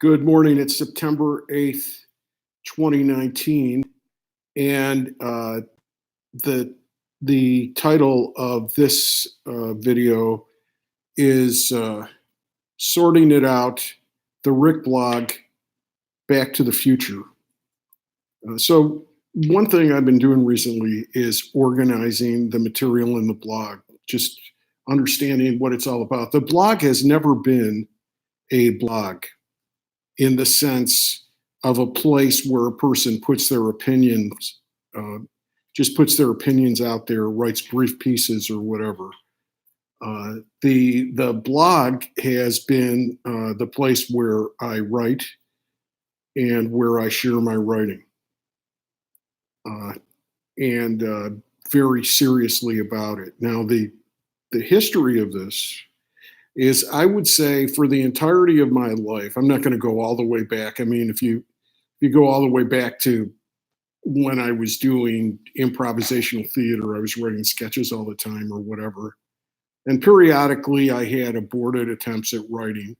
Good morning. It's September 8th, 2019, and the the title of this video is "Sorting It Out: The Rick Blog Back to the Future." So one thing I've been doing recently is organizing the material in the blog, just understanding what it's all about. The blog has never been a blog in the sense of a place where a person puts their opinions, uh, just puts their opinions out there, writes brief pieces or whatever. The blog has been the place where I write and where I share my writing, uh, and very seriously about it. Now, the history of this is, I would say, for the entirety of my life, I'm not going to go all the way back. I mean, if you go all the way back to when I was doing improvisational theater, I was writing sketches all the time or whatever. And periodically I had aborted attempts at writing.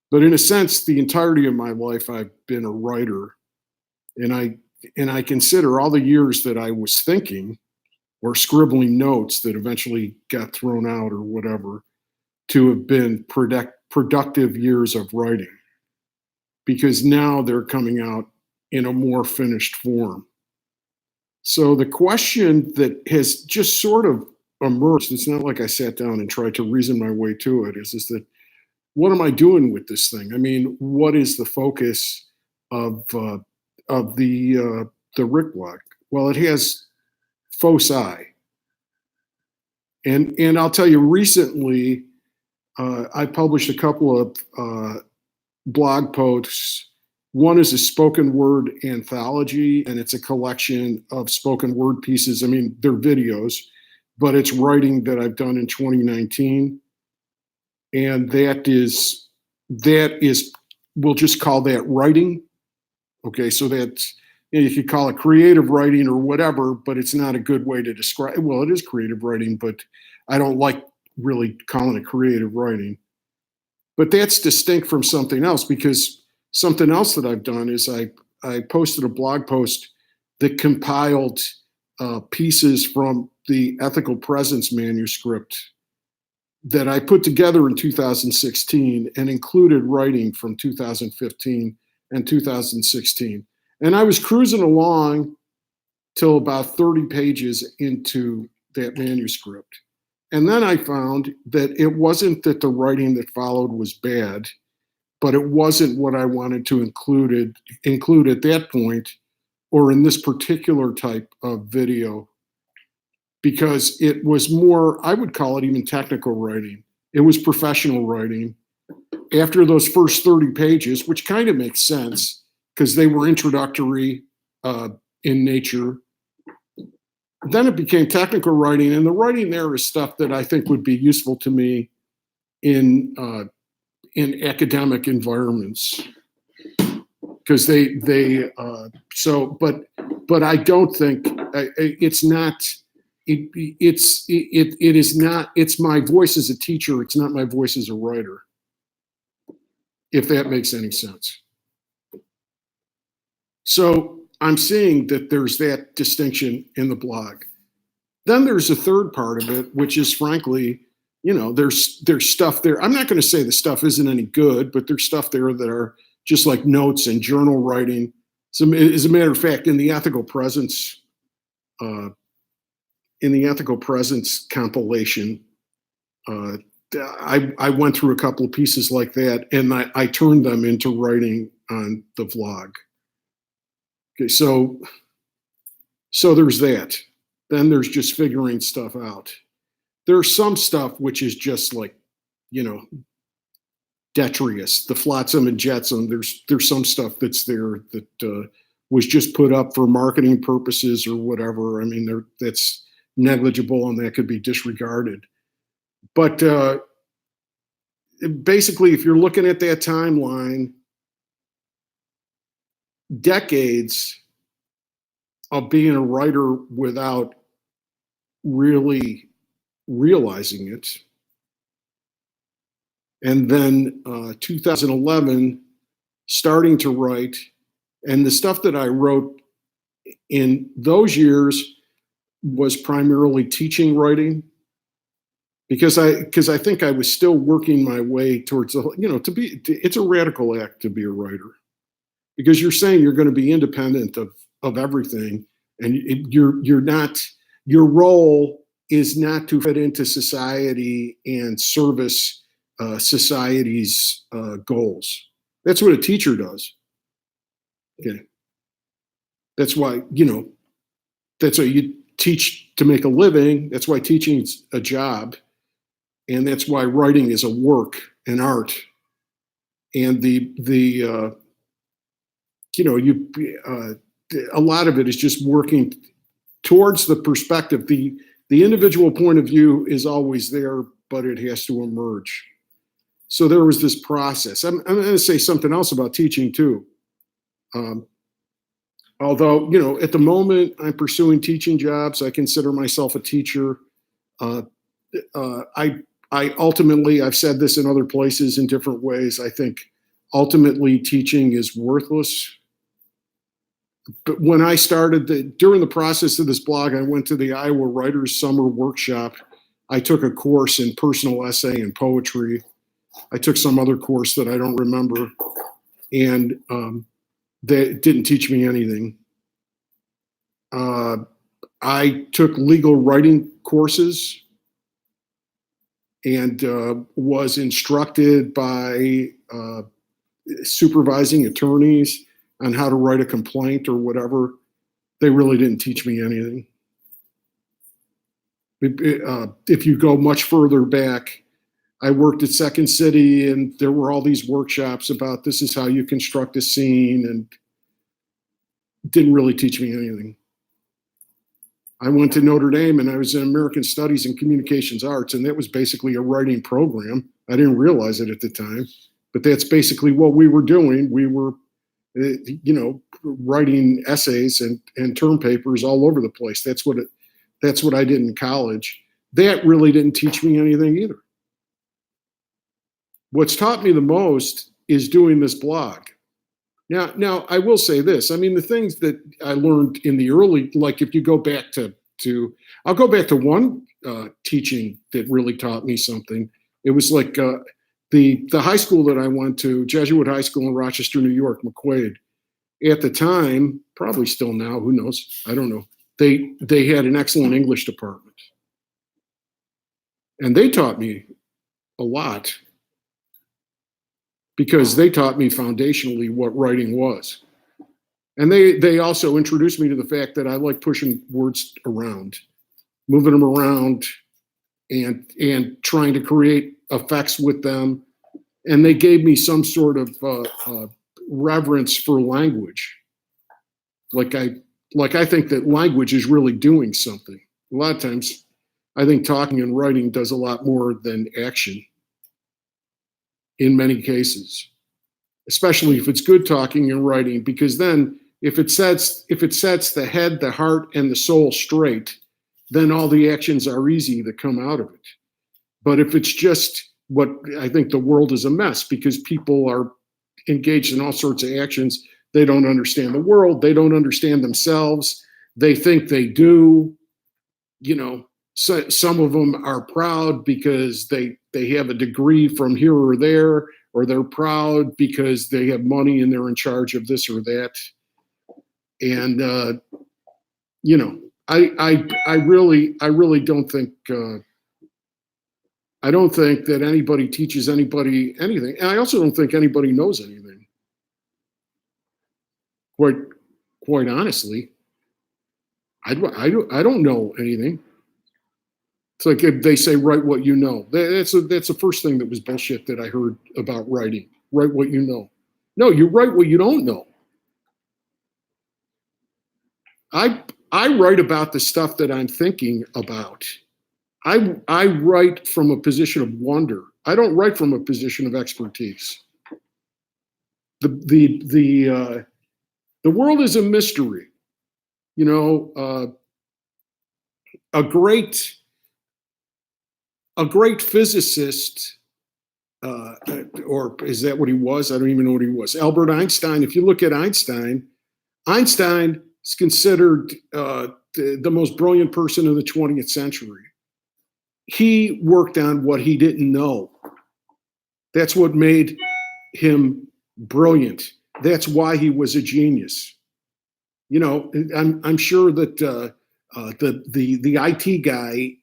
But in a sense, the entirety of my life I've been a writer. And I consider all the years that I was thinking or scribbling notes that eventually got thrown out or whatever to have been productive years of writing, because now they're coming out in a more finished form. So the question that has just sort of emerged, it's not like I sat down and tried to reason my way to it, is that what am I doing with this thing? I mean, what is the focus of the Rick blog? Well, it has foci, and I'll tell you, recently I published a couple of blog posts. One is a spoken word anthology, and it's a collection of spoken word pieces. I mean, they're videos, but it's writing that I've done in 2019. And that is, we'll just call that writing. Okay, so that's, you could call it creative writing or whatever, but it's not a good way to describe, well, it is creative writing, but I don't like really calling it creative writing. But that's distinct from something else, because something else that I've done is I posted a blog post that compiled pieces from the Ethical Presence manuscript that I put together in 2016 and included writing from 2015 and 2016. And I was cruising along till about 30 pages into that manuscript. And then I found that it wasn't that the writing that followed was bad, but it wasn't what I wanted to include at that point, or in this particular type of video, because it was more, I would call it even technical writing. It was professional writing. After those first 30 pages, which kind of makes sense because they were introductory in nature, then it became technical writing, and the writing there is stuff that I think would be useful to me in academic environments, because but I don't think it's not. It is not. It's my voice as a teacher. It's not my voice as a writer, if that makes any sense. So I'm seeing that there's that distinction in the blog. Then there's a third part of it, which is, frankly, there's stuff there. I'm not going to say the stuff isn't any good, but there's stuff there that are just like notes and journal writing. So, as a matter of fact, in the Ethical Presence compilation, I went through a couple of pieces like that, and I turned them into writing on the vlog. Okay, so there's that. Then there's just figuring stuff out. There's some stuff which is just like, detritus, the flotsam and jetsam. There's some stuff that's there that was just put up for marketing purposes or whatever. I mean, that's negligible and that could be disregarded. But basically, if you're looking at that timeline, decades of being a writer without really realizing it. And then 2011 starting to write, and the stuff that I wrote in those years was primarily teaching writing, because I think I was still working my way towards it's a radical act to be a writer, because you're saying you're going to be independent of everything, and you're not, your role is not to fit into society and service society's goals. That's what a teacher does. Okay, that's why that's why you teach to make a living. That's why teaching's a job, and that's why writing is a work, an art. And a lot of it is just working towards the perspective. The individual point of view is always there, but it has to emerge. So there was this process. I'm going to say something else about teaching too. Although, at the moment I'm pursuing teaching jobs, I consider myself a teacher. I ultimately, I've said this in other places in different ways, I think ultimately teaching is worthless. But when I started, during the process of this blog, I went to the Iowa Writers Summer Workshop. I took a course in personal essay and poetry. I took some other course that I don't remember, and that didn't teach me anything. I took legal writing courses and was instructed by supervising attorneys on how to write a complaint or whatever. They really didn't teach me anything. If you go much further back, I worked at Second City, and there were all these workshops about this is how you construct a scene, and didn't really teach me anything. I went to Notre Dame, and I was in American Studies and Communications Arts, and that was basically a writing program. I didn't realize it at the time, but that's basically what we were doing. We were writing essays and term papers all over the place. That's what I did in college. That really didn't teach me anything either. What's taught me the most is doing this blog. Now I will say this. I mean, the things that I learned in the early, like if you go back to I'll go back to one teaching that really taught me something. It was like the high school that I went to, Jesuit High School in Rochester, New York, McQuaid. At the time, probably still now, who knows? I don't know. They had an excellent English department, and they taught me a lot, because they taught me foundationally what writing was. And they also introduced me to the fact that I like pushing words around, moving them around, and trying to create effects with them. And they gave me some sort of reverence for language. Like I think that language is really doing something. A lot of times, I think talking and writing does a lot more than action. In many cases, especially if it's good talking and writing, because then if it sets the head, the heart, and the soul straight, then all the actions are easy that come out of it. But if it's just what I think, the world is a mess because people are engaged in all sorts of actions. They don't understand the world. They don't understand themselves. They think they do. So some of them are proud because they have a degree from here or there, or they're proud because they have money and they're in charge of this or that. And I really don't think I don't think that anybody teaches anybody anything, and I also don't think anybody knows anything. Quite honestly, I don't know anything. It's like if they say, write what you know. That's the first thing that was bullshit that I heard about writing. Write what you know. No, you write what you don't know. I write about the stuff that I'm thinking about. I write from a position of wonder. I don't write from a position of expertise. The world is a mystery. A great physicist or is that what he was? I don't even know what he was. Albert Einstein. If you look at Einstein, Einstein is considered the most brilliant person of the 20th century. He worked on what he didn't know. That's what made him brilliant. That's why he was a genius. You know, I'm sure that the IT guy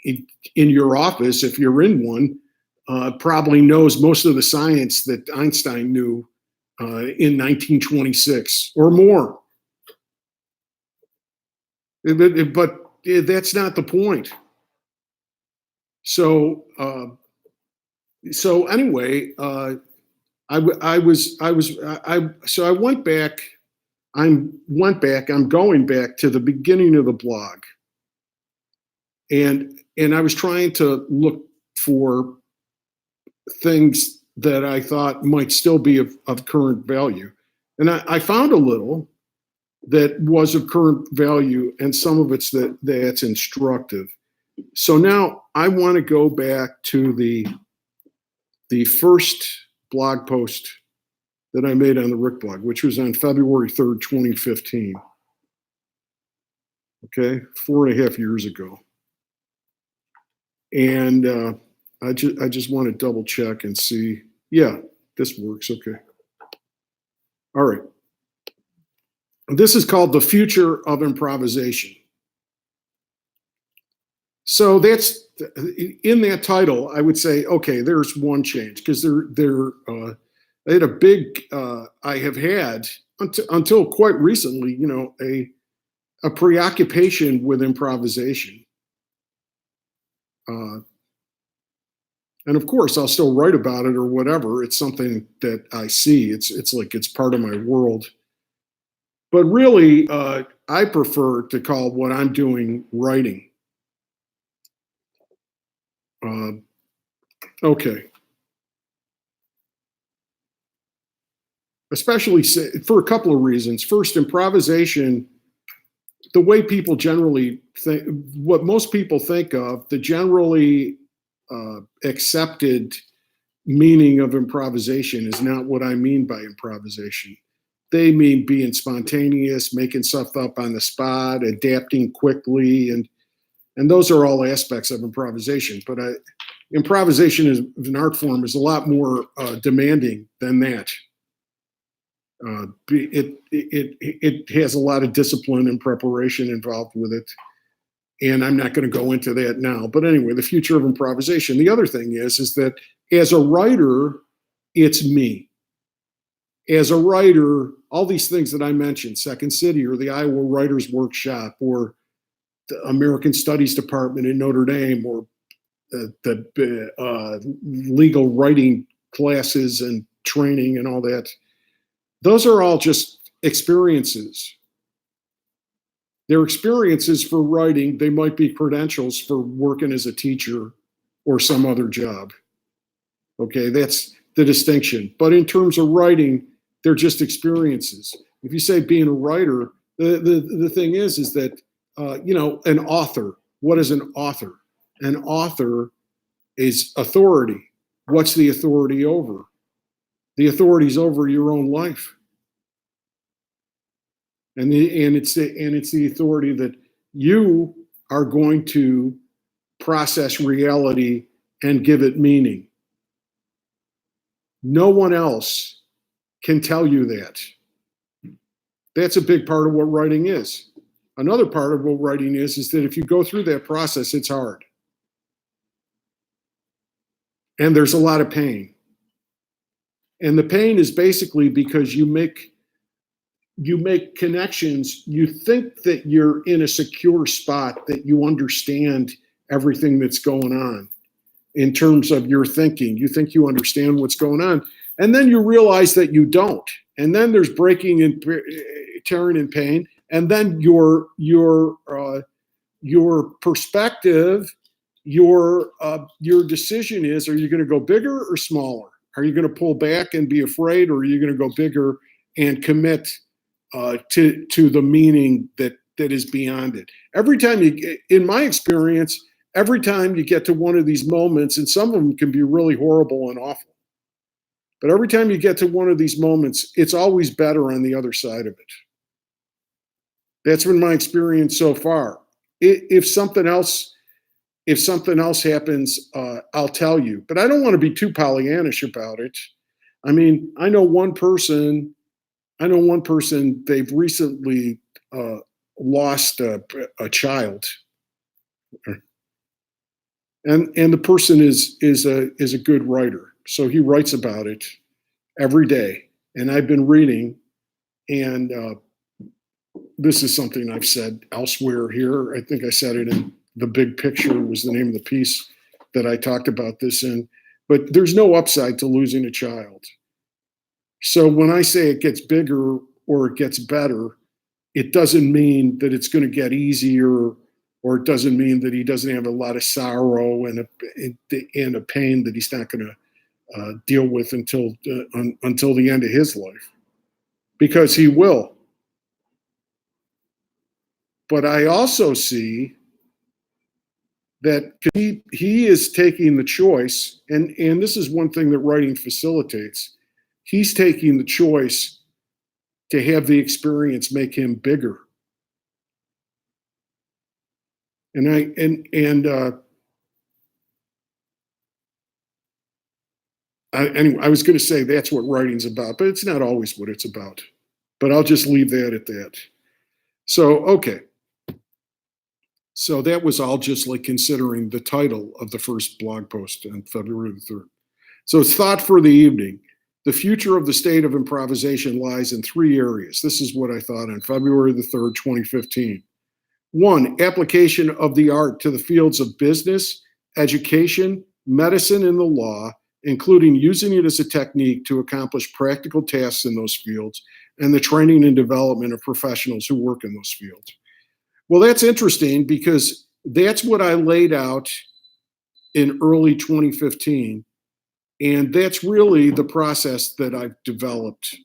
in your office, if you're in one, probably knows most of the science that Einstein knew in 1926 or more. But that's not the point. So anyway, I went back. I'm going back to the beginning of the blog, and I was trying to look for things that I thought might still be of current value, and I found a little that was of current value, and some of it's that's instructive. So now I want to go back to the first blog post that I made on the Rick blog, which was on February 3rd, 2015. Okay, 4.5 years ago. And I just want to double check and see. Yeah, this works. Okay. All right. This is called The Future of Improvisation. So that's in that title. I would say, okay, there's one change, because they had a big. I have had until quite recently, you know, a preoccupation with improvisation. And of course, I'll still write about it or whatever. It's something that I see. It's like it's part of my world. But really, I prefer to call what I'm doing writing. Okay. Especially for a couple of reasons. First, improvisation, the way people generally think, what most people think of, the generally accepted meaning of improvisation is not what I mean by improvisation. They mean being spontaneous, making stuff up on the spot, adapting quickly, and those are all aspects of improvisation. But improvisation as an art form is a lot more demanding than that. It has a lot of discipline and preparation involved with it, and I'm not going to go into that now. But anyway, the future of improvisation. The other thing is that as a writer, it's me. As a writer, all these things that I mentioned, Second City or the Iowa Writers Workshop or the American Studies Department in Notre Dame or the legal writing classes and training and all that, those are all just experiences. They're experiences for writing. They might be credentials for working as a teacher or some other job. Okay, that's the distinction. But in terms of writing, they're just experiences. If you say being a writer, the thing is that, you know, an author, what is an author? An author is authority. What's the authority over? The authority is over your own life. And it's the authority that you are going to process reality and give it meaning. No one else can tell you that. That's a big part of what writing is. Another part of what writing is that if you go through that process, it's hard. And there's a lot of pain. And the pain is basically because you make connections. You think that you're in a secure spot, that you understand everything that's going on in terms of your thinking. You think you understand what's going on. And then you realize that you don't. And then there's breaking and tearing and pain. And then your perspective, your decision is, are you going to go bigger or smaller? Are you going to pull back and be afraid, or are you going to go bigger and commit to the meaning that is beyond it? Every time in my experience, every time you get to one of these moments, and some of them can be really horrible and awful, but every time you get to one of these moments, it's always better on the other side of it. That's been my experience so far. If something else happens, I'll tell you. But I don't want to be too Pollyannish about it. I mean, I know one person. They've recently lost a child, and the person is a good writer. So he writes about it every day, and I've been reading, and this is something I've said elsewhere here. I think I said it in The Big Picture was the name of the piece that I talked about this in. But there's no upside to losing a child. So when I say it gets bigger or it gets better, it doesn't mean that it's going to get easier, or it doesn't mean that he doesn't have a lot of sorrow and a pain that he's not going to deal with until the end of his life, because he will. But I also see that he is taking the choice, and this is one thing that writing facilitates. He's taking the choice to have the experience make him bigger. Anyway, I was going to say that's what writing's about, but it's not always what it's about. But I'll just leave that at that. So, okay. So that was all just like considering the title of the first blog post on February the 3rd. So it's thought for the evening. The future of the state of improvisation lies in 3 areas. This is what I thought on February the 3rd, 2015. 1, application of the art to the fields of business, education, medicine, and the law, including using it as a technique to accomplish practical tasks in those fields, and the training and development of professionals who work in those fields. Well, that's interesting because that's what I laid out in early 2015. And that's really the process that I've developed,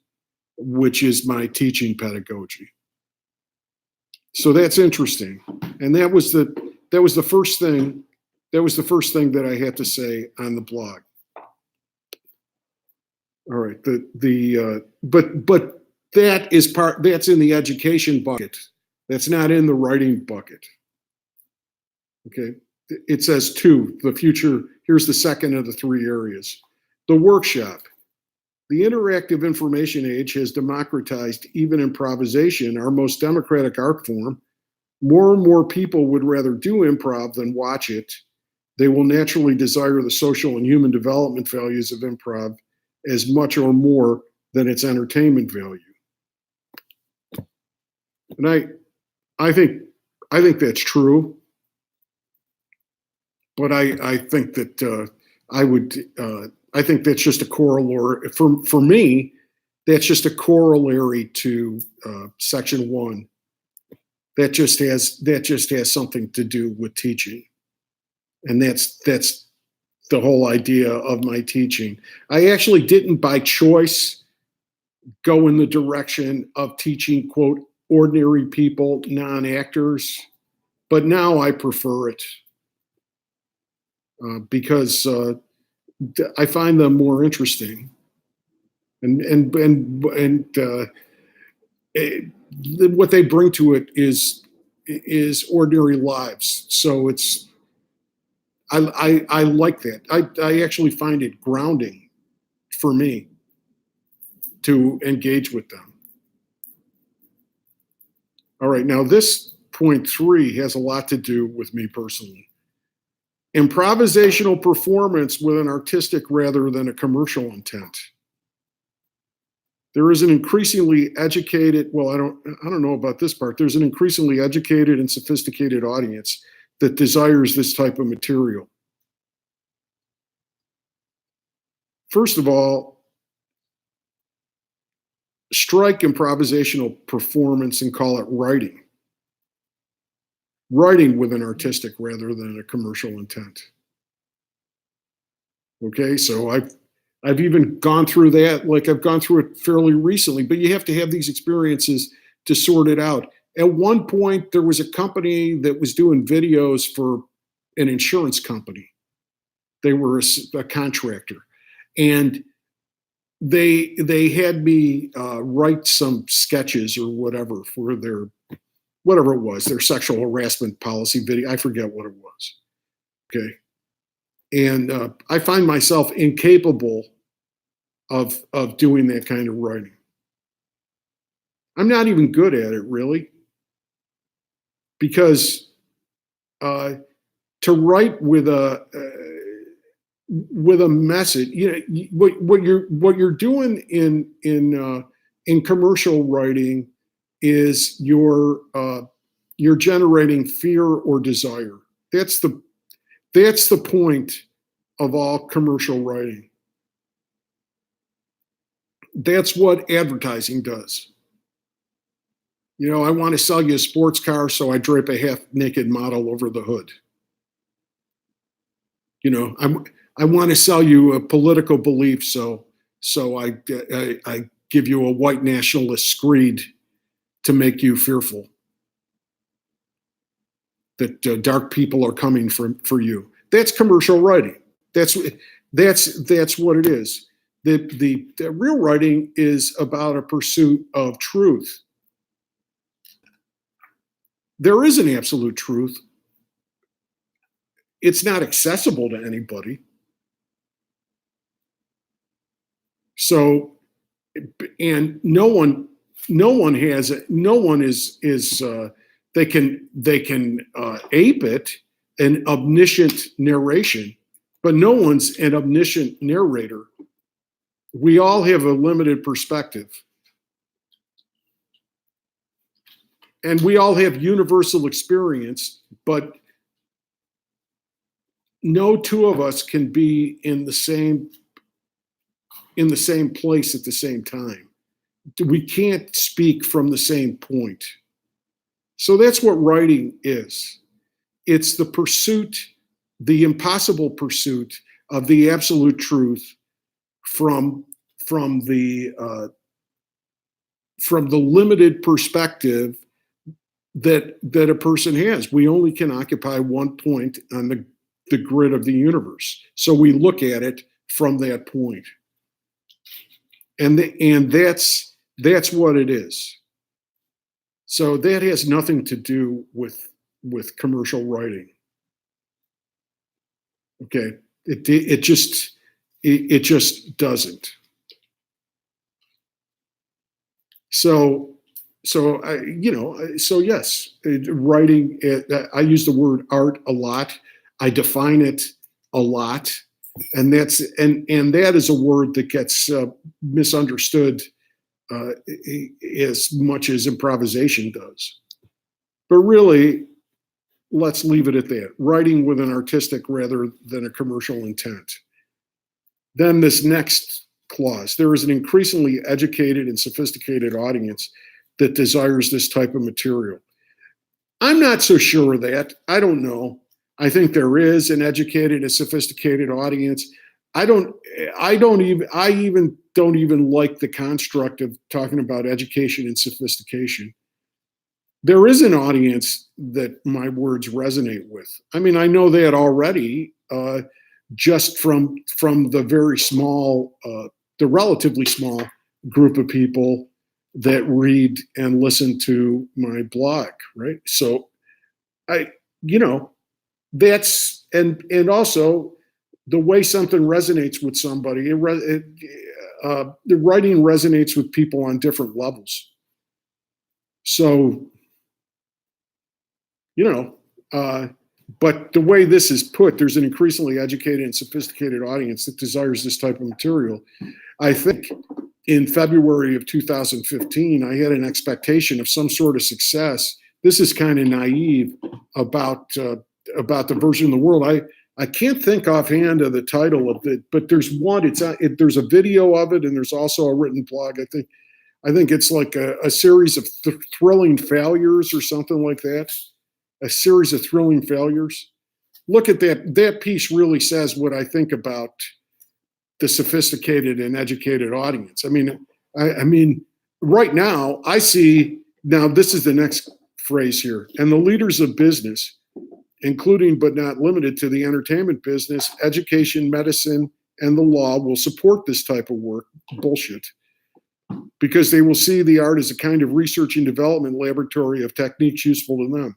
which is my teaching pedagogy. So that's interesting. And that was the first thing that I had to say on the blog. All right. But that's in the education bucket. That's not in the writing bucket. Okay. It says 2, the future. Here's the second of the 3 areas. The workshop. The interactive information age has democratized even improvisation, our most democratic art form. More and more people would rather do improv than watch it. They will naturally desire the social and human development values of improv as much or more than its entertainment value. And I think that's true, but I think that I think that's just a corollary for me. That's just a corollary to section 1. That just has something to do with teaching, and that's the whole idea of my teaching. I actually didn't by choice go in the direction of teaching, quote, ordinary people, non-actors, but now I prefer it because I find them more interesting, and what they bring to it is ordinary lives. So I like that. I actually find it grounding for me to engage with them. All right, now this point 3 has a lot to do with me personally. Improvisational performance with an artistic rather than a commercial intent. There is an increasingly educated, well, I don't know about this part. There's an increasingly educated and sophisticated audience that desires this type of material. First of all, strike improvisational performance and call it writing. Writing with an artistic rather than a commercial intent. Okay, so I've even gone through that, like I've gone through it fairly recently, but you have to have these experiences to sort it out. At one point, there was a company that was doing videos for an insurance company. They were a contractor, and they had me write some sketches or whatever for their whatever it was, their sexual harassment policy video. I forget what it was. Okay, and I find myself incapable of doing that kind of writing. I'm not even good at it, really, because to write with a message, what you're doing in commercial writing is you're generating fear or desire. That's the point of all commercial writing. That's what advertising does. I want to sell you a sports car, so I drape a half-naked model over the hood. I want to sell you a political belief, so I give you a white nationalist screed to make you fearful that dark people are coming for you. That's commercial writing. That's what it is. The real writing is about a pursuit of truth. There is an absolute truth. It's not accessible to anybody. So, and no one has it. No one is they can ape it, an omniscient narration, but no one's an omniscient narrator. We all have a limited perspective. And we all have universal experience, but no two of us can be in the same place at the same time. We can't speak from the same point. So that's what writing is. It's the pursuit, the impossible pursuit of the absolute truth from the limited perspective that a person has. We only can occupy one point on the grid of the universe. So we look at it from that point. And that's what it is. So that has nothing to do with commercial writing. Okay, it just doesn't. So yes, writing. I use the word art a lot. I define it a lot, and that is a word that gets misunderstood as much as improvisation does. But really, let's leave it at that. Writing with an artistic rather than a commercial intent. Then this next clause: there is an increasingly educated and sophisticated audience that desires this type of material. I'm not so sure of that. I don't know. I think there is an educated and sophisticated audience. I even don't even like the construct of talking about education and sophistication. There is an audience that my words resonate with. I mean, I know that already, just from the very small, the relatively small group of people that read and listen to my blog, right? So that's, and also the way something resonates with somebody, the writing resonates with people on different levels. So, but the way this is put, there's an increasingly educated and sophisticated audience that desires this type of material. I think in February of 2015, I had an expectation of some sort of success. This is kind of naive about the version of the world. I can't think offhand of the title of it, but there's one. There's a video of it, and there's also a written blog. I think it's like a series of thrilling failures or something like that. A series of thrilling failures. Look at that. That piece really says what I think about the sophisticated and educated audience. I mean, right now I see. Now this is the next phrase here. And the leaders of business including but not limited to the entertainment business, education, medicine, and the law, will support this type of work. Bullshit. Because they will see the art as a kind of research and development laboratory of techniques useful to them.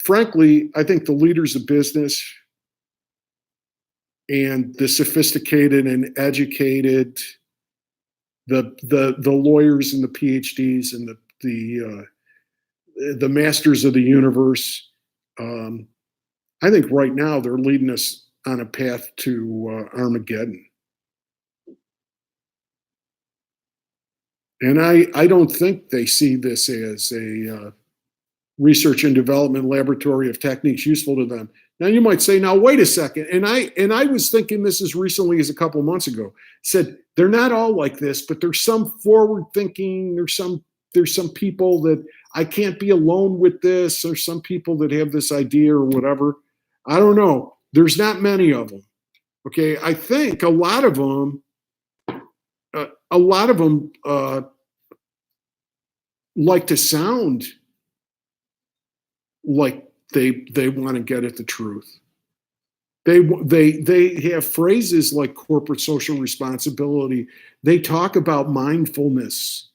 Frankly, I think the leaders of business and the sophisticated and educated, the lawyers and the PhDs and the masters of the universe, I think right now they're leading us on a path to Armageddon. And I don't think they see this as a research and development laboratory of techniques useful to them. Now you might say, now wait a second. And I was thinking this as recently as a couple of months ago. Said they're not all like this, but there's some forward thinking. There's some people that I can't be alone with this. There's some people that have this idea or whatever. I don't know. There's not many of them. Okay, I think a lot of them like to sound like they want to get at the truth. They have phrases like corporate social responsibility. They talk about mindfulness.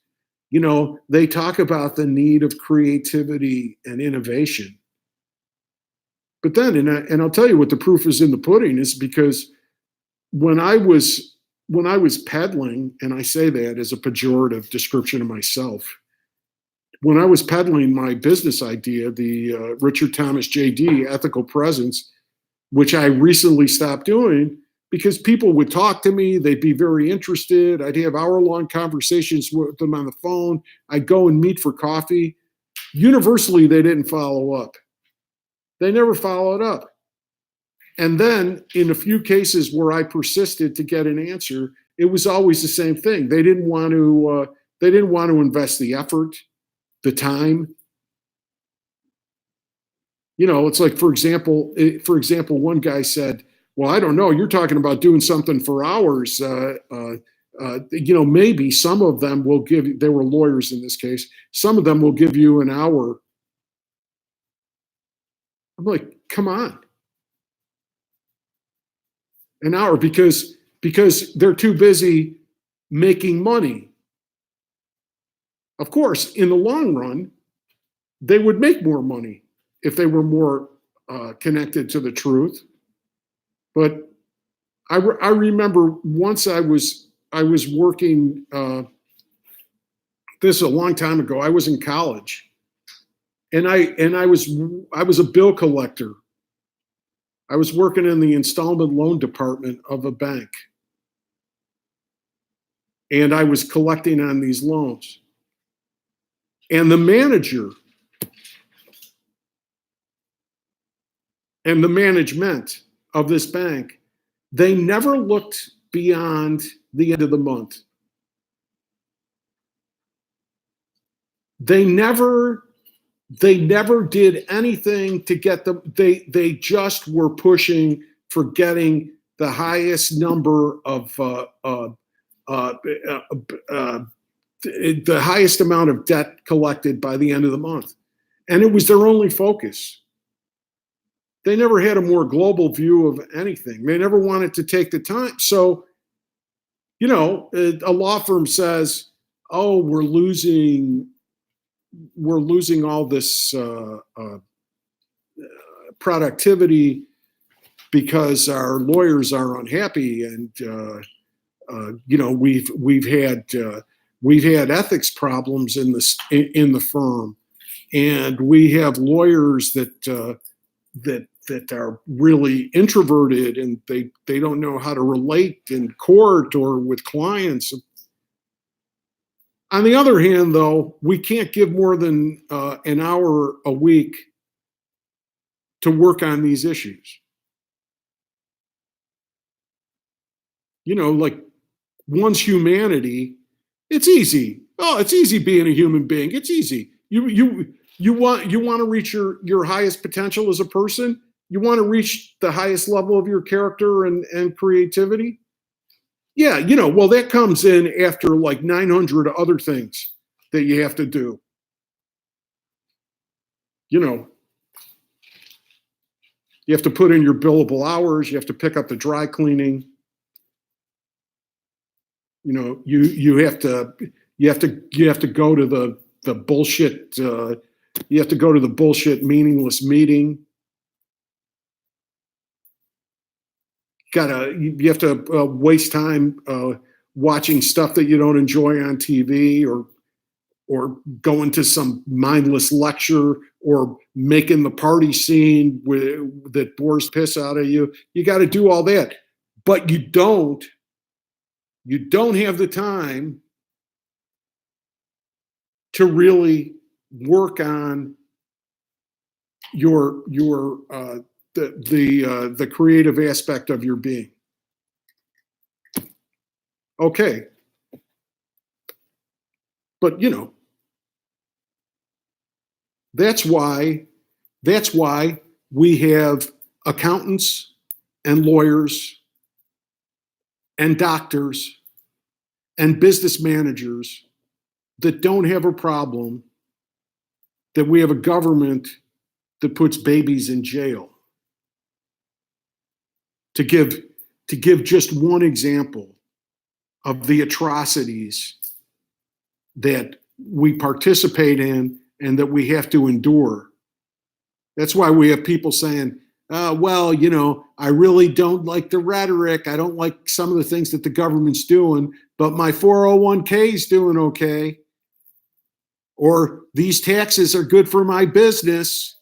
You know, they talk about the need of creativity and innovation. But then, and I'll tell you what the proof is in the pudding, is because when I was peddling, and I say that as a pejorative description of myself, when I was peddling my business idea, the Richard Thomas JD Ethical Presence, which I recently stopped doing because people would talk to me, they'd be very interested, I'd have hour-long conversations with them on the phone, I'd go and meet for coffee. Universally, they didn't follow up. They never followed up. And then in a few cases where I persisted to get an answer, it was always the same thing. They didn't want to invest the effort, the time. You know, it's like, for example, one guy said, well, I don't know, you're talking about doing something for hours. You know, maybe some of them will give you, they were lawyers in this case, some of them will give you an hour. I'm like, come on. An hour, because they're too busy making money. Of course, in the long run, they would make more money if they were more connected to the truth. But I remember once I was working. This is a long time ago. I was in college, and I was a bill collector. I was working in the installment loan department of a bank, and I was collecting on these loans. And the manager and the management of this bank, they never looked beyond the end of the month. They never did anything to get them. They just were pushing for getting the highest number of the highest amount of debt collected by the end of the month. And it was their only focus. They never had a more global view of anything. They never wanted to take the time. So, you know, a law firm says, oh, we're losing all this productivity because our lawyers are unhappy, and you know, we've had ethics problems in the firm, and we have lawyers that are really introverted, and they don't know how to relate in court or with clients. On the other hand, though, we can't give more than an hour a week to work on these issues. You know, like, one's humanity. It's easy. Oh, it's easy being a human being. It's easy. You want to reach your highest potential as a person. You want to reach the highest level of your character and creativity. Yeah, you know, well, that comes in after like 900 other things that you have to do. You know, You have to put in your billable hours. You have to pick up the dry cleaning. You know, you have to go to the bullshit. You have to go to the bullshit meaningless meeting. You have to waste time watching stuff that you don't enjoy on TV, or going to some mindless lecture, or making the party scene that bores piss out of you. You got to do all that, but you don't have the time to really work on the creative aspect of your being. Okay. But that's why we have accountants and lawyers and doctors and business managers that don't have a problem that we have a government that puts babies in jail. To give just one example of the atrocities that we participate in and that we have to endure. That's why we have people saying, well, I really don't like the rhetoric. I don't like some of the things that the government's doing, but my 401k is doing okay. Or these taxes are good for my business.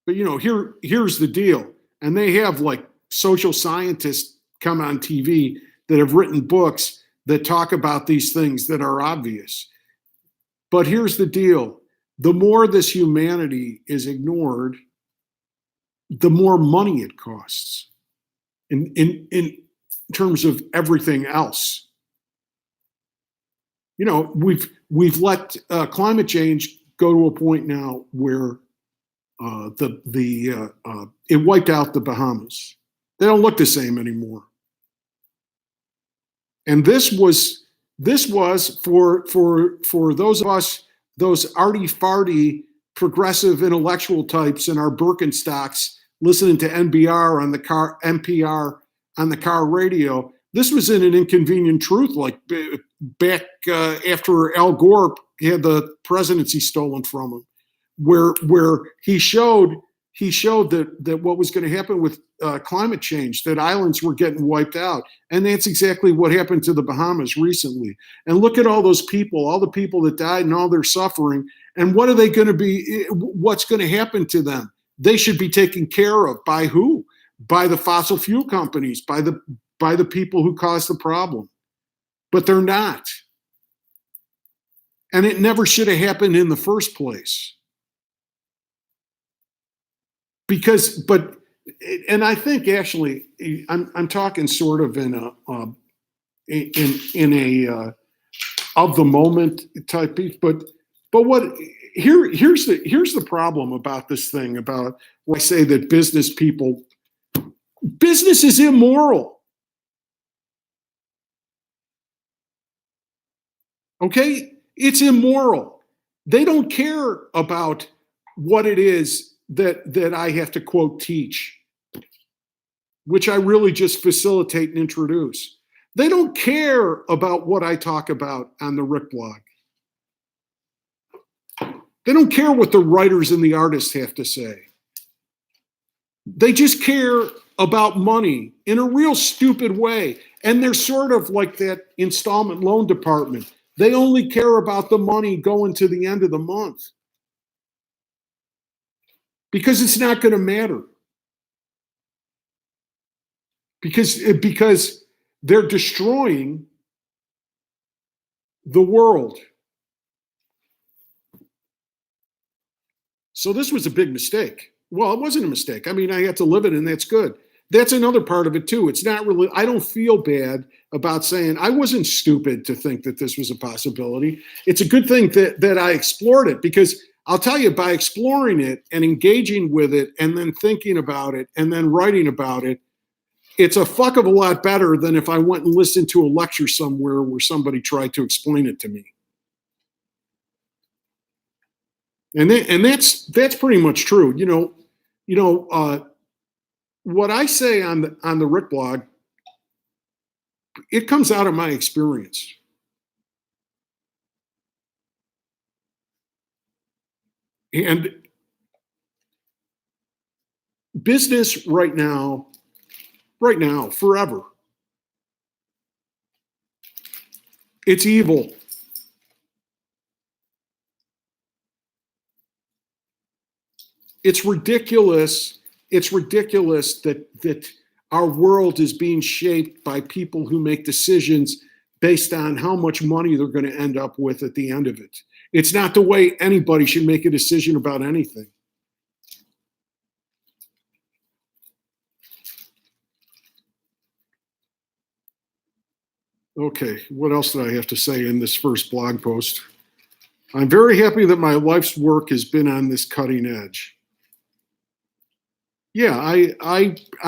But here's the deal. And they have like social scientists come on TV that have written books that talk about these things that are obvious. But here's the deal. The more this humanity is ignored, the more money it costs in terms of everything else. We've let climate change go to a point now where it wiped out the Bahamas. They don't look the same anymore. And this was for those of us, those arty-farty progressive intellectual types in our Birkenstocks listening to NPR on the car radio. This was in an Inconvenient Truth, like back after Al Gore had the presidency stolen from him, where he showed that what was going to happen with climate change, that islands were getting wiped out. And that's exactly what happened to the Bahamas recently. And look at all those people, all the people that died and all their suffering. And what are they going to be? What's going to happen to them? They should be taken care of by who? By the fossil fuel companies, by the people who caused the problem. But they're not. And it never should have happened in the first place. And I think actually, I'm talking sort of in a of the moment type piece, but here's the problem about this thing about when I say that business is immoral. Okay, it's immoral. They don't care about what it is that I have to quote teach, which I really just facilitate and introduce. They don't care about what I talk about on the Rick blog. They don't care what the writers and the artists have to say. They just care about money in a real stupid way. And they're sort of like that installment loan department. They only care about the money going to the end of the month. Because it's not going to matter. Because they're destroying the world. So this was a big mistake. Well, it wasn't a mistake. I mean, I had to live it, and that's good. That's another part of it too. It's not really, I don't feel bad about saying I wasn't stupid to think that this was a possibility. It's a good thing that I explored it, because I'll tell you, by exploring it and engaging with it and then thinking about it and then writing about it, it's a fuck of a lot better than if I went and listened to a lecture somewhere where somebody tried to explain it to me. And that's pretty much true. You know, what I say on the Rick blog, it comes out of my experience. And business right now, forever, it's evil. It's ridiculous. It's ridiculous that our world is being shaped by people who make decisions based on how much money they're going to end up with at the end of it. It's not the way anybody should make a decision about anything. Okay, what else did I have to say in this first blog post? I'm very happy that my life's work has been on this cutting edge. Yeah, I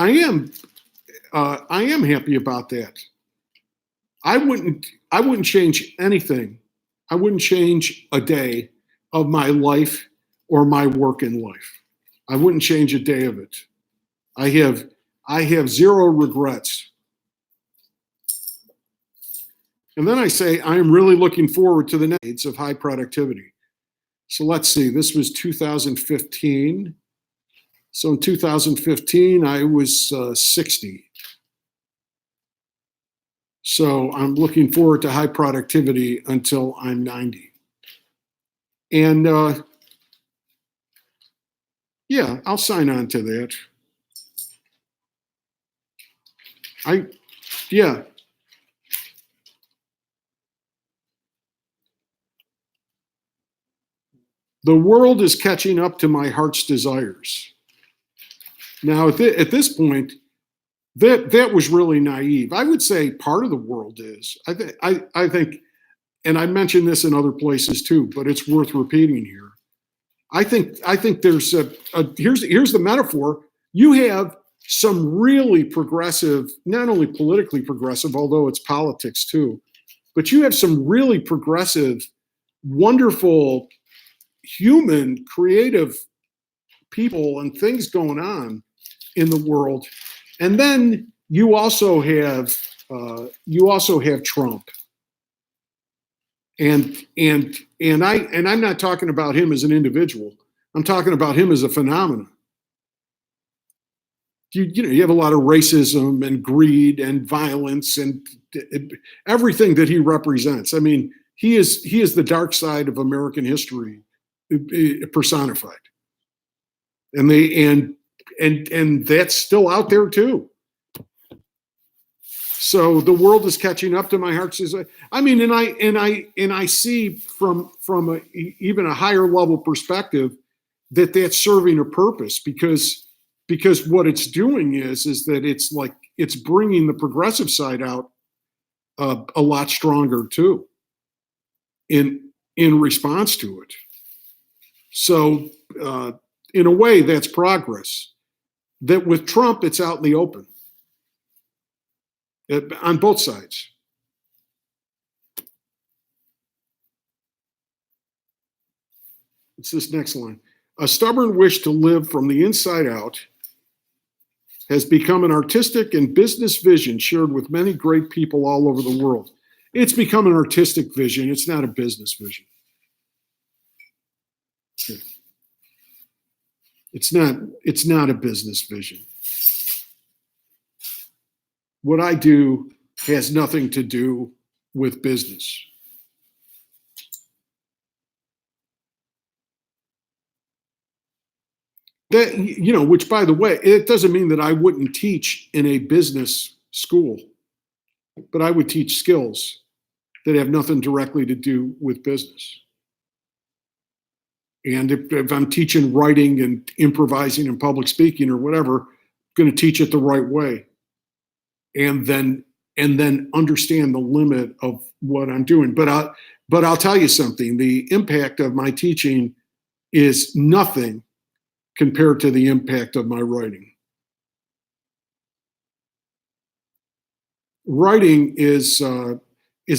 am happy about that. I wouldn't change anything. I wouldn't change a day of my life or my work in life. I wouldn't change a day of it. I have zero regrets. And then I say I am really looking forward to the needs of high productivity. So let's see, this was 2015. So in 2015, I was 60. So I'm looking forward to high productivity until I'm 90. And yeah, I'll sign on to that. Yeah. The world is catching up to my heart's desires. Now, at this point, that was really naive. I would say part of the world is. I think, and I mentioned this in other places too, but it's worth repeating here. I think there's here's the metaphor. You have some really progressive, not only politically progressive, although it's politics too, but you have some really progressive, wonderful, human, creative people and things going on in the world. And then you also have Trump. And I'm not talking about him as an individual. I'm talking about him as a phenomenon. You have a lot of racism and greed and violence and everything that he represents. I mean, he is the dark side of American history personified. And that's still out there too. So the world is catching up to my heart's desire. I mean, and I see from even a higher level perspective that that's serving a purpose because what it's doing is that it's bringing the progressive side out a lot stronger too in response to it. So in a way, that's progress. That with Trump, it's out in the open. On both sides. It's this next line. A stubborn wish to live from the inside out has become an artistic and business vision shared with many great people all over the world. It's become an artistic vision. It's not a business vision. It's not a business vision. What I do has nothing to do with business. That, which by the way, it doesn't mean that I wouldn't teach in a business school, but I would teach skills that have nothing directly to do with business. And if I'm teaching writing and improvising and public speaking or whatever, I'm going to teach it the right way. And then understand the limit of what I'm doing. But I'll tell you something, the impact of my teaching is nothing compared to the impact of my writing. Writing is a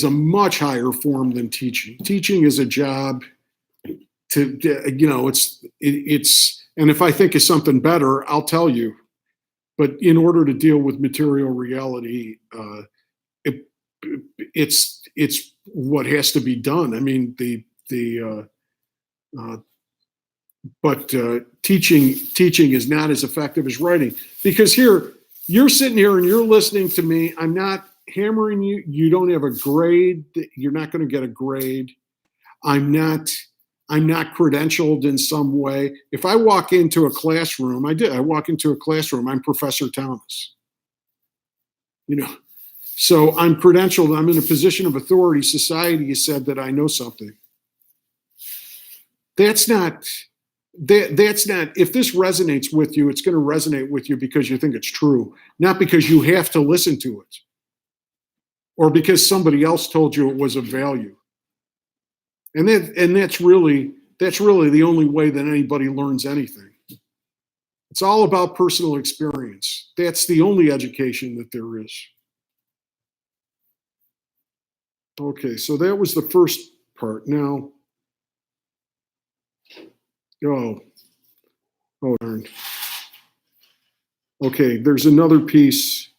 much higher form than teaching. Teaching is a job it's And if I think of something better, I'll tell you. But in order to deal with material reality, it, it's what has to be done. I mean, but teaching is not as effective as writing, because here you're sitting here and you're listening to me. I'm not hammering you. You don't have a grade. You're not going to get a grade. I'm not credentialed in some way. If I walk into a classroom, I walk into a classroom, I'm Professor Thomas. So I'm credentialed, I'm in a position of authority. Society has said that I know something. That's not, if this resonates with you, it's going to resonate with you because you think it's true, not because you have to listen to it or because somebody else told you it was of value. And that's really the only way that anybody learns anything. It's all about personal experience. That's the only education that there is. Okay, so that was the first part. Now, darn. Okay, there's another piece.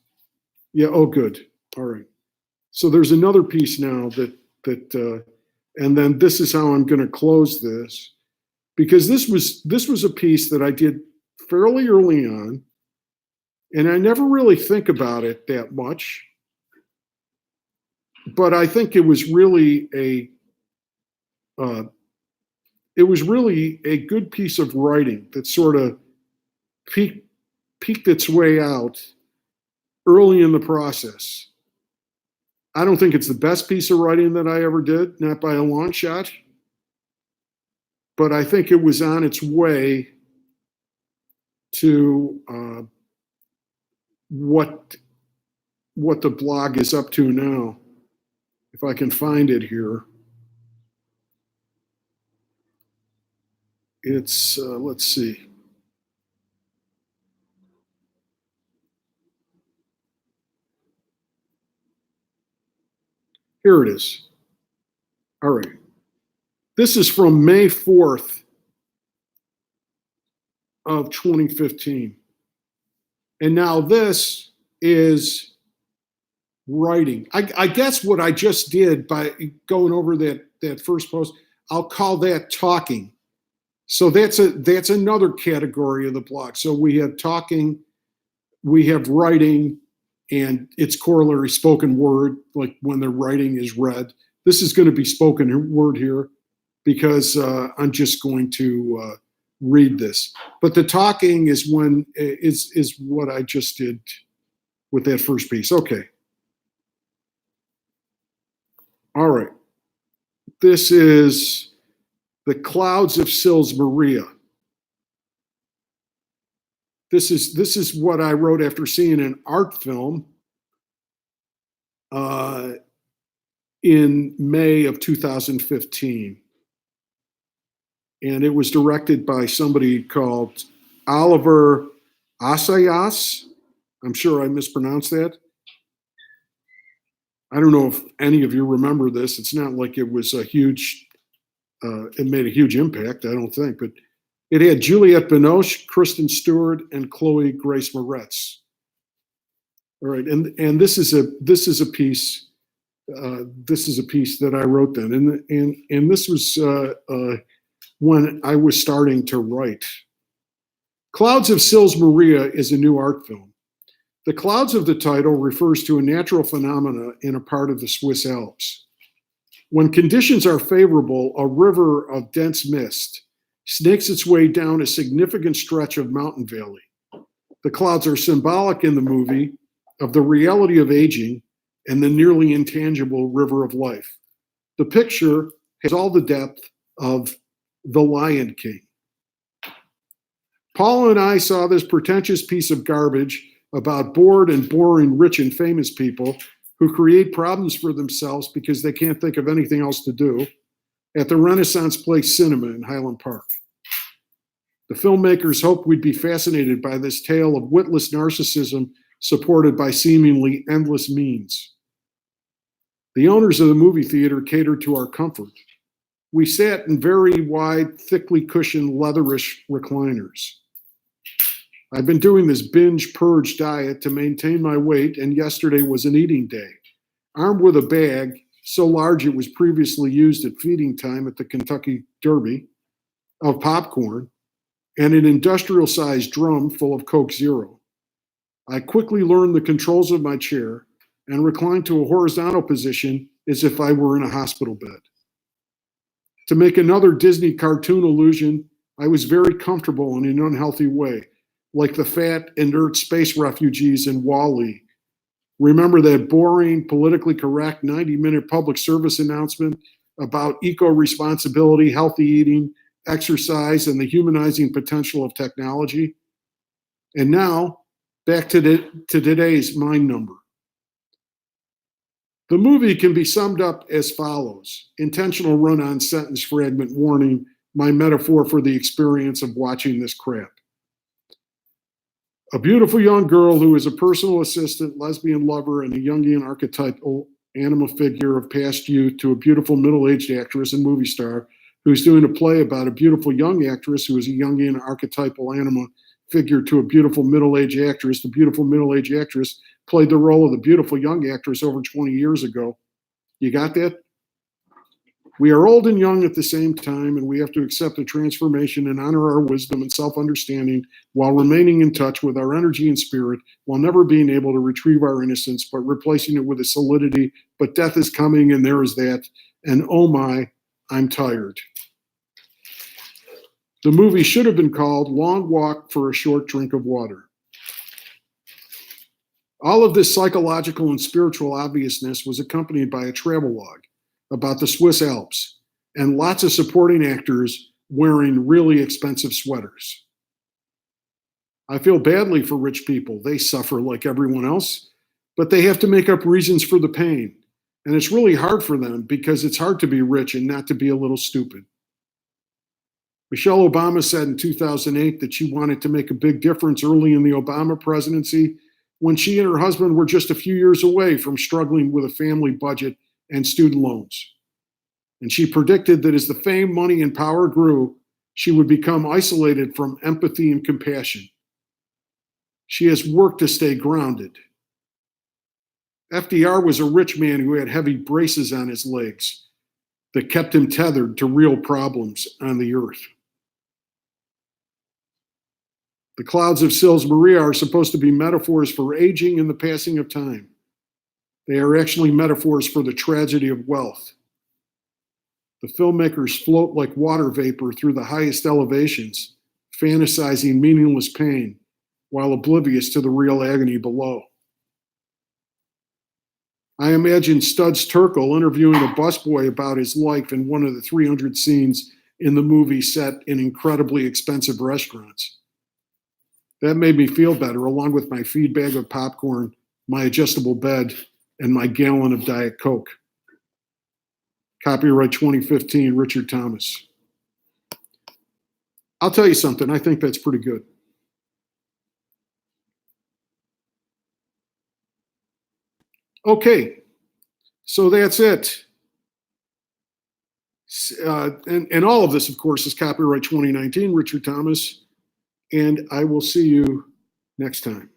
Yeah, good. All right. So there's another piece now that and then this is how I'm going to close this, because this was a piece that I did fairly early on, and I never really think about it that much. But I think it was really a good piece of writing that sort of peeked its way out early in the process. I don't think it's the best piece of writing that I ever did, not by a long shot, but I think it was on its way to what the blog is up to now. If I can find it here. It's, let's see. Here it is. All right. This is from May 4th of 2015. And now this is writing. I guess what I just did by going over that first post, I'll call that talking. So that's another category of the blog. So we have talking, we have writing, and its corollary spoken word, like when the writing is read. This is going to be spoken word here because I'm just going to read this. But the talking is what I just did with that first piece. Okay. All right. This is The Clouds of Sils Maria. This is what I wrote after seeing an art film in May of 2015. And it was directed by somebody called Oliver Assayas. I'm sure I mispronounced that. I don't know if any of you remember this. It's not like it was it made a huge impact, I don't think, but it had Juliette Binoche, Kristen Stewart, and Chloe Grace Moretz. All right, and this is a piece. This is a piece that I wrote then, and this was when I was starting to write. Clouds of Sils Maria is a new art film. The clouds of the title refers to a natural phenomena in a part of the Swiss Alps. When conditions are favorable, a river of dense mist snakes its way down a significant stretch of mountain valley. The clouds are symbolic in the movie of the reality of aging and the nearly intangible river of life. The picture has all the depth of The Lion King. Paul and I saw this pretentious piece of garbage about bored and boring rich and famous people who create problems for themselves because they can't think of anything else to do at the Renaissance Place Cinema in Highland Park. The filmmakers hoped we'd be fascinated by this tale of witless narcissism supported by seemingly endless means. The owners of the movie theater catered to our comfort. We sat in very wide, thickly cushioned, leatherish recliners. I've been doing this binge purge diet to maintain my weight, and yesterday was an eating day. Armed with a bag so large it was previously used at feeding time at the Kentucky Derby of popcorn, and an industrial-sized drum full of Coke Zero, I quickly learned the controls of my chair and reclined to a horizontal position as if I were in a hospital bed. To make another Disney cartoon illusion, I was very comfortable in an unhealthy way, like the fat, inert space refugees in WALL-E. Remember that boring, politically correct 90-minute public service announcement about eco-responsibility, healthy eating, exercise, and the humanizing potential of technology? And now, back to today's mind number. The movie can be summed up as follows. Intentional run-on sentence fragment warning, my metaphor for the experience of watching this crap. A beautiful young girl who is a personal assistant, lesbian lover, and a Jungian archetypal anima figure of past youth to a beautiful middle-aged actress and movie star who's doing a play about a beautiful young actress who is a Jungian archetypal anima figure to a beautiful middle-aged actress. The beautiful middle-aged actress played the role of the beautiful young actress over 20 years ago. You got that? We are old and young at the same time, and we have to accept the transformation and honor our wisdom and self-understanding while remaining in touch with our energy and spirit, while never being able to retrieve our innocence, but replacing it with a solidity. But death is coming, and there is that. And oh my, I'm tired. The movie should have been called Long Walk for a Short Drink of Water. All of this psychological and spiritual obviousness was accompanied by a travelogue about the Swiss Alps and lots of supporting actors wearing really expensive sweaters. I feel badly for rich people. They suffer like everyone else, but they have to make up reasons for the pain. And it's really hard for them because it's hard to be rich and not to be a little stupid. Michelle Obama said in 2008 that she wanted to make a big difference early in the Obama presidency when she and her husband were just a few years away from struggling with a family budget and student loans. And she predicted that as the fame, money, and power grew, she would become isolated from empathy and compassion. She has worked to stay grounded. FDR was a rich man who had heavy braces on his legs that kept him tethered to real problems on the earth. The clouds of Sils Maria are supposed to be metaphors for aging and the passing of time. They are actually metaphors for the tragedy of wealth. The filmmakers float like water vapor through the highest elevations, fantasizing meaningless pain while oblivious to the real agony below. I imagine Studs Terkel interviewing a busboy about his life in one of the 300 scenes in the movie set in incredibly expensive restaurants. That made me feel better, along with my feed bag of popcorn, my adjustable bed, and my gallon of Diet Coke. Copyright 2015, Richard Thomas. I'll tell you something, I think that's pretty good. Okay, so that's it. And all of this, of course, is copyright 2019, Richard Thomas, and I will see you next time.